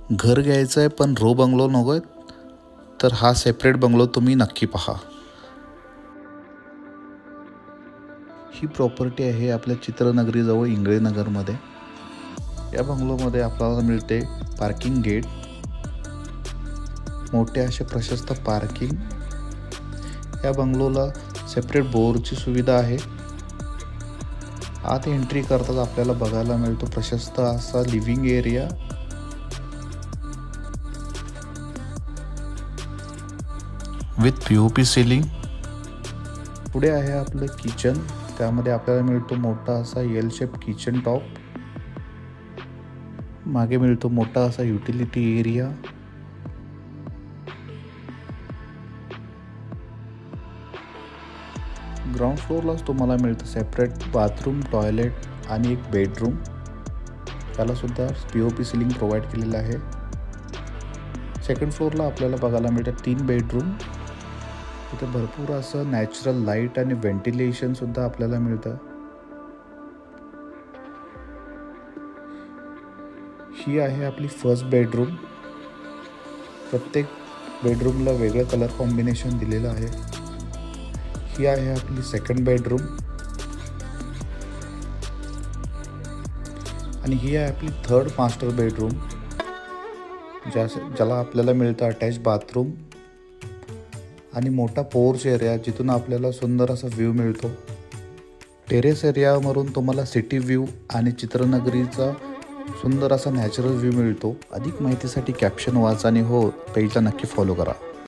घर घ्यायचं आहे पण रो बंगलो नको आहे, तर हा सेपरेट बंगलो तुम्ही नक्की पहा। ही प्रॉपर्टी आहे आपल्या चित्रनगरीजवळ इंगळेनगरमध्ये। या बंगलोमध्ये आपल्याला मिळते पार्किंग गेट, मोठे असे प्रशस्त पार्किंग। या बंगलोला सेपरेट बोरची सुविधा आहे। आत एंट्री करताच आपल्याला बघायला मिळतो प्रशस्त असा living area. With POP ceiling. पुढे आहे आपलं किचन, त्यामध्ये आपल्याला मिळतो मोठा असा एल शेप किचन टॉप। मागे मिळतो मोठा असा युटिलिटी एरिया। ग्राउंड फ्लोअरलाच तुम्हाला मिळतं सेपरेट बाथरूम, टॉयलेट आणि एक बेडरूम। त्याला सुद्धा पीओपी सीलिंग प्रोव्हाइड केलेलं आहे। सेकंड फ्लोअरला आपल्याला बघायला मिळतं 3 बेडरूम। इथे भरपूर असं नॅचरल लाईट आणि व्हेंटिलेशन सुद्धा आपल्याला मिळतं। ही आहे आपली फर्स्ट बेडरूम। प्रत्येक बेडरूमला वेगळं कलर कॉम्बिनेशन दिलेलं आहे। ही आहे आपली सेकंड बेडरूम आणि ही आहे आपली थर्ड मास्टर बेडरूम, ज्याला आपल्याला मिळतं अटॅच बाथरूम आणि मोठा पोर्च एरिया, जिथून आपल्याला सुंदर असा व्ह्यू मिळतो। टेरेस एरियावरून तुम्हाला सिटी व्ह्यू आणि चित्रनगरीचा सुंदर असा नॅचरल व्ह्यू मिळतो। अधिक माहितीसाठी कॅप्शन वाचा आणि हो पेजला नक्की फॉलो करा।